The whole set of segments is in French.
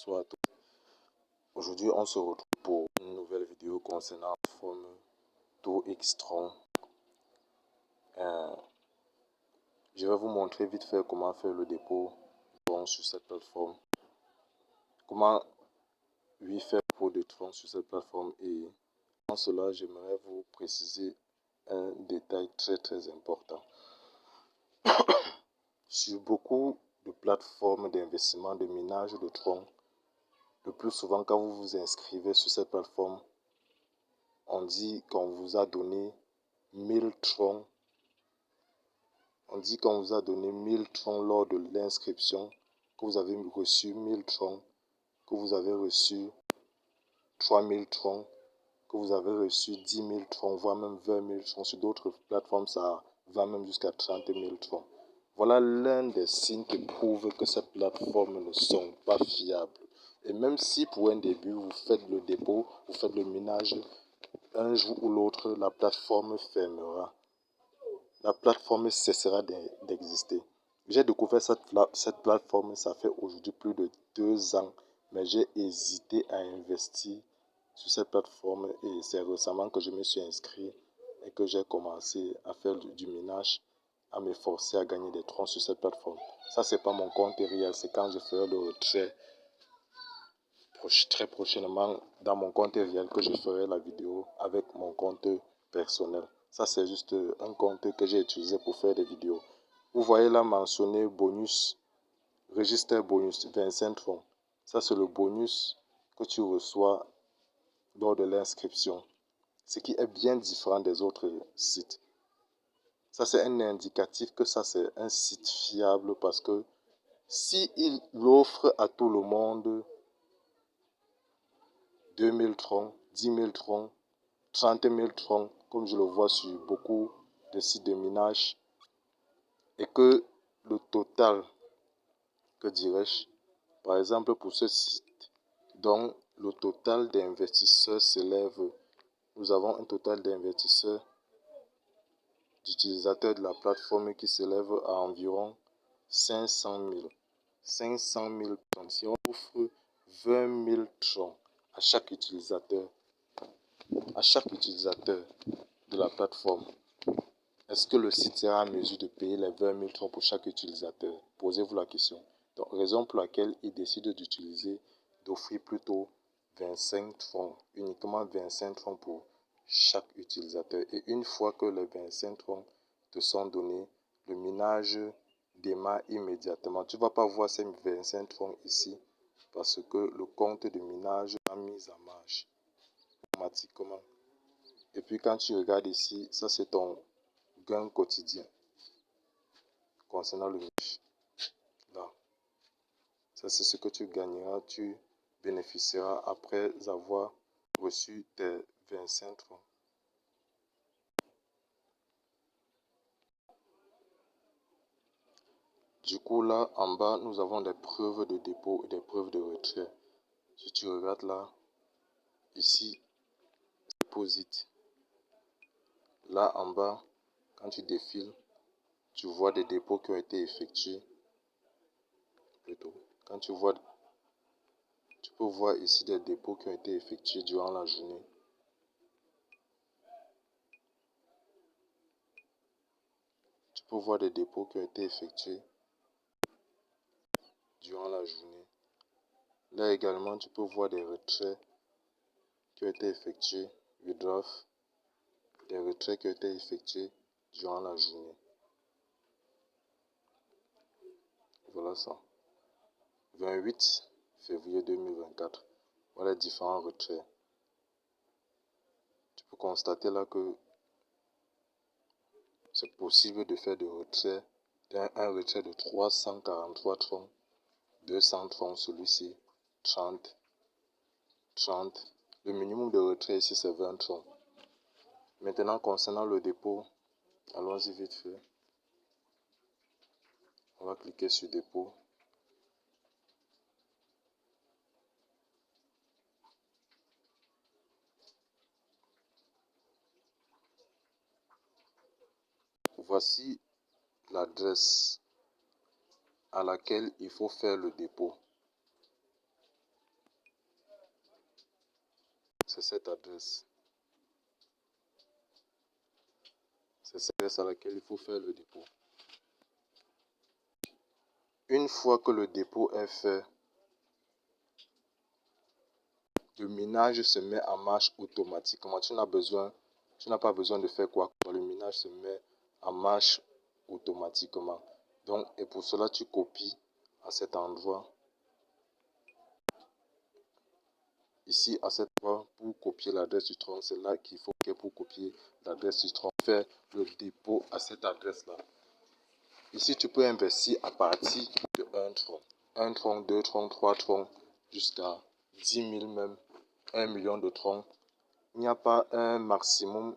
bonsoir à tous. Aujourd'hui, on se retrouve pour une nouvelle vidéo concernant la plateforme ToXTron. Je vais vous montrer vite fait comment faire le dépôt sur cette plateforme. Comment faire le dépôt de Tron sur cette plateforme. Et en cela, j'aimerais vous préciser un détail très important. Sur beaucoup de plateformes d'investissement de minage de Tron, le plus souvent quand vous vous inscrivez sur cette plateforme, on dit qu'on vous a donné 1000 Tron. On dit qu'on vous a donné 1000 Tron lors de l'inscription, que vous avez reçu 1000 Tron, que vous avez reçu 3000 Tron, que vous avez reçu 10 000 Tron, voire même 20 000 Tron. Sur d'autres plateformes, ça va même jusqu'à 30 000 Tron. Voilà l'un des signes qui prouvent que ces plateformes ne sont pas fiables. Et même si pour un début, vous faites le dépôt, vous faites le minage, un jour ou l'autre, la plateforme fermera. La plateforme cessera d'exister. J'ai découvert cette plateforme, ça fait aujourd'hui plus de 2 ans, mais j'ai hésité à investir sur cette plateforme et c'est récemment que je me suis inscrit et que j'ai commencé à faire du minage, à m'efforcer à gagner des troncs sur cette plateforme. Ça, c'est pas mon compte réel, c'est quand je ferai le retrait très prochainement dans mon compte réel que je ferai la vidéo avec mon compte personnel. Ça, c'est juste un compte que j'ai utilisé pour faire des vidéos. Vous voyez là mentionné bonus, register bonus 25 Tron. Ça, c'est le bonus que tu reçois lors de l'inscription. Ce qui est bien différent des autres sites. Ça, c'est un indicatif que ça, c'est un site fiable parce que si il offre à tout le monde 2000 Tron, 10 000 Tron, 30 000 Tron, comme je le vois sur beaucoup de sites de minage, et que le total, que dirais-je, par exemple pour ce site, dont le total d'investisseurs s'élève, nous avons un total d'investisseurs, d'utilisateurs de la plateforme qui s'élève à environ 500 000. 500 000 Tron. Si on offre 20 000 Tron à chaque utilisateur de la plateforme, est-ce que le site sera en mesure de payer les 20 000 Tron pour chaque utilisateur? Posez-vous la question. Donc, raison pour laquelle il décide d'offrir plutôt 25 Tron, uniquement 25 Tron pour chaque utilisateur. Et une fois que les 25 Tron te sont donnés, le minage démarre immédiatement. Tu ne vas pas voir ces 25 Tron ici parce que le compte de minage a mis en marche automatiquement. Et puis quand tu regardes ici, ça c'est ton gain quotidien concernant le minage. Là. Ça c'est ce que tu gagneras, tu bénéficieras après avoir reçu tes 25 Tron. Du coup là en bas nous avons des preuves de dépôt et des preuves de retrait. Si tu regardes là, ici, deposit. Là en bas, quand tu défiles, tu vois des dépôts qui ont été effectués. Plutôt. Quand tu peux voir ici des dépôts qui ont été effectués durant la journée. Tu peux voir des dépôts qui ont été effectués durant la journée. Là également, tu peux voir des retraits qui ont été effectués, withdraw, des retraits qui ont été effectués durant la journée. Voilà ça. 28 février 2024. Voilà les différents retraits. Tu peux constater là que c'est possible de faire des retraits, un retrait de 343 Tron, 200 Tron, celui-ci, 30. Le minimum de retrait ici c'est 20 Tron. Maintenant concernant le dépôt, allons-y vite fait. On va cliquer sur dépôt. Voici l'adresse à laquelle il faut faire le dépôt. c'est cette adresse. C'est cette adresse à laquelle il faut faire le dépôt. Une fois que le dépôt est fait, le minage se met en marche automatiquement. Tu n'as pas besoin de faire quoi. Le minage se met en marche automatiquement. Donc, et pour cela, tu copies à cet endroit. Ici, à cet endroit, pour copier l'adresse du tronc, c'est là qu'il faut que pour copier l'adresse du tronc, faire le dépôt à cette adresse-là. Ici, tu peux investir à partir de un tronc. Un tronc, deux troncs, trois troncs, jusqu'à 10 000 même, 1 million de troncs. Il n'y a pas un maximum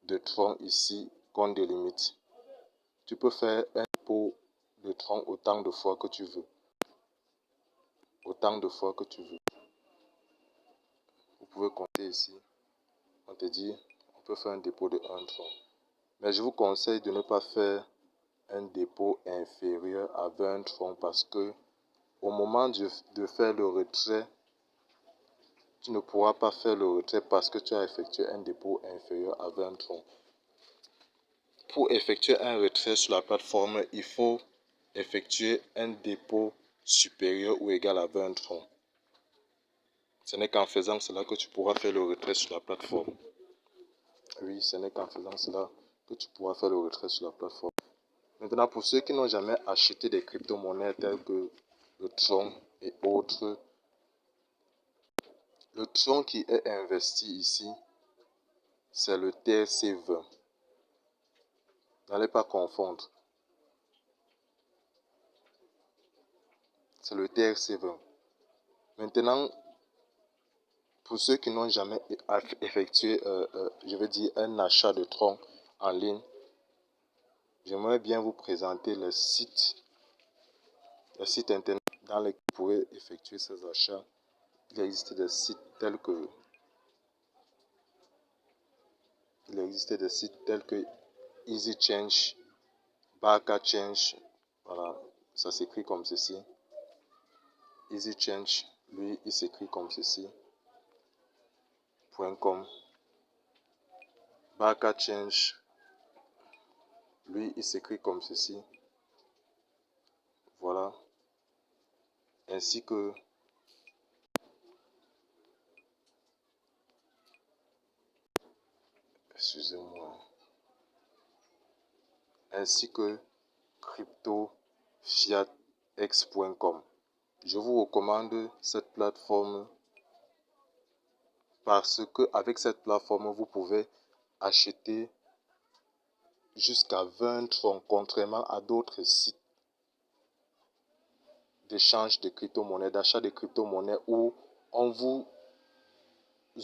de troncs ici qu'on délimite. Tu peux faire un dépôt de troncs autant de fois que tu veux. Autant de fois que tu veux. Vous pouvez compter ici. On te dit, on peut faire un dépôt de un tronc. Mais je vous conseille de ne pas faire un dépôt inférieur à 20 troncs parce que au moment de faire le retrait, tu ne pourras pas faire le retrait parce que tu as effectué un dépôt inférieur à 20 troncs. Pour effectuer un retrait sur la plateforme, il faut effectuer un dépôt supérieur ou égal à 20 troncs. Ce n'est qu'en faisant cela que tu pourras faire le retrait sur la plateforme. Oui, ce n'est qu'en faisant cela que tu pourras faire le retrait sur la plateforme. Maintenant, pour ceux qui n'ont jamais acheté des crypto-monnaies telles que le Tron et autres, le Tron qui est investi ici, c'est le TRC20. N'allez pas confondre. C'est le TRC20. Maintenant, pour ceux qui n'ont jamais effectué, je veux dire, un achat de Tron en ligne, j'aimerais bien vous présenter le site internet dans lequel vous pourrez effectuer ces achats. Il existe des sites tels que Easy Change, Barca Change, voilà, ça s'écrit comme ceci. Easy Change, lui, il s'écrit comme ceci. .com. Barca Change, lui, il s'écrit comme ceci. Voilà. Ainsi que excusez-moi. Ainsi que cryptofiatx.com. Je vous recommande cette plateforme parce que avec cette plateforme, vous pouvez acheter jusqu'à 20 troncs, contrairement à d'autres sites d'échange de crypto-monnaies, d'achat de crypto-monnaies où on vous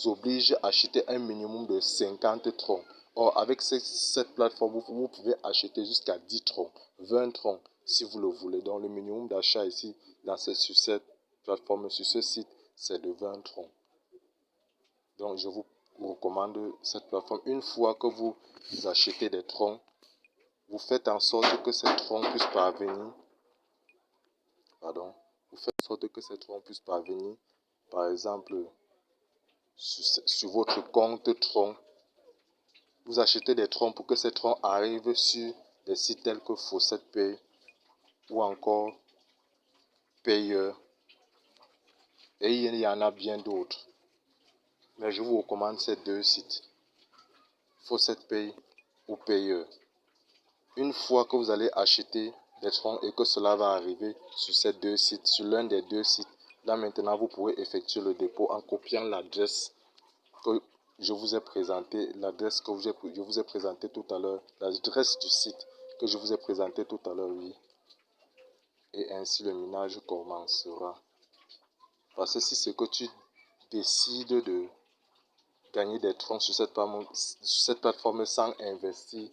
oblige à acheter un minimum de 50 troncs. Or, avec cette plateforme, vous pouvez acheter jusqu'à 10 troncs, 20 troncs si vous le voulez. Donc, le minimum d'achat ici, sur cette plateforme, sur ce site, c'est de 20 troncs. Donc, je vous recommande cette plateforme. Une fois que vous achetez des troncs, vous faites en sorte que ces troncs puissent parvenir. Vous faites en sorte que ces troncs puissent parvenir, par exemple, sur votre compte Tron. Vous achetez des troncs pour que ces troncs arrivent sur des sites tels que Faucet Pay ou encore Payer. Et il y en a bien d'autres. Mais je vous recommande ces deux sites, Faucet Pay ou Payer. Une fois que vous allez acheter des troncs et que cela va arriver sur ces deux sites, sur l'un des deux sites, là maintenant vous pouvez effectuer le dépôt en copiant l'adresse que je vous ai présenté, l'adresse que je vous ai présenté tout à l'heure, l'adresse du site que je vous ai présenté tout à l'heure, oui. Et ainsi le minage commencera. Parce que si c'est que tu décides de gagner des troncs sur cette plateforme sans investir,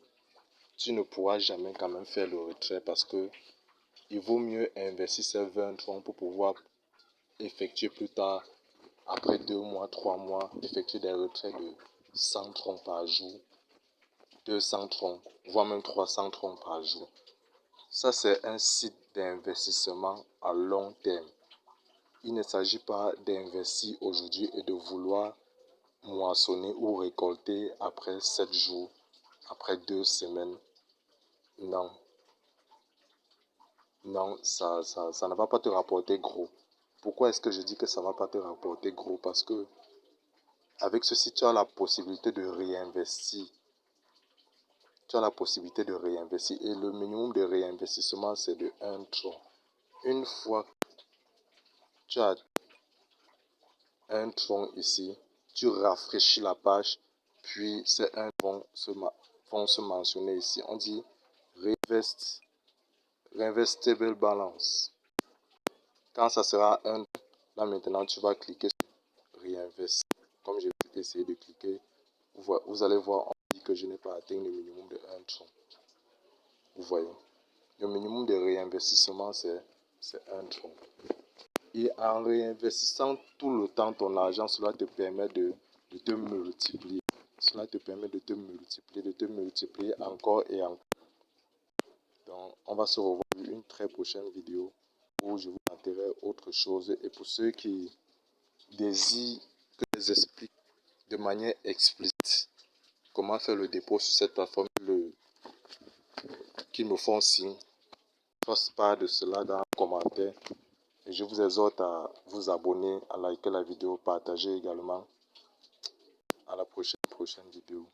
tu ne pourras jamais quand même faire le retrait parce que il vaut mieux investir ces 20 troncs pour pouvoir effectuer plus tard, après 2 mois, 3 mois, effectuer des retraits de 100 troncs par jour, 200 troncs, voire même 300 troncs par jour. Ça, c'est un site d'investissement à long terme. il ne s'agit pas d'investir aujourd'hui et de vouloir moissonner ou récolter après 7 jours, après 2 semaines. Non, non, ça ne va pas te rapporter gros. Pourquoi est-ce que je dis que ça ne va pas te rapporter gros? Parce que avec ceci, tu as la possibilité de réinvestir. Tu as la possibilité de réinvestir. Et le minimum de réinvestissement, c'est de 1 tronc. Une fois que tu as un tronc ici, tu rafraîchis la page, puis ces un tronc vont se mentionner ici. On dit Reinvestable Balance. Quand ça sera un, là maintenant, tu vas cliquer sur Réinvestir. Comme j'ai essayé de cliquer, vous allez voir, on dit que je n'ai pas atteint le minimum de 1 tronc. Vous voyez, le minimum de réinvestissement, c'est 1 tronc. Et en réinvestissant tout le temps ton argent, cela te permet de te multiplier. Cela te permet de te multiplier encore et encore. Donc, on va se revoir dans une très prochaine vidéo où je vous montrerai autre chose. Et pour ceux qui désirent que je les explique de manière explicite comment faire le dépôt sur cette plateforme, qu'ils me font signe, fasse part de cela dans les commentaires. Et je vous exhorte à vous abonner, à liker la vidéo, partager également. À la prochaine vidéo.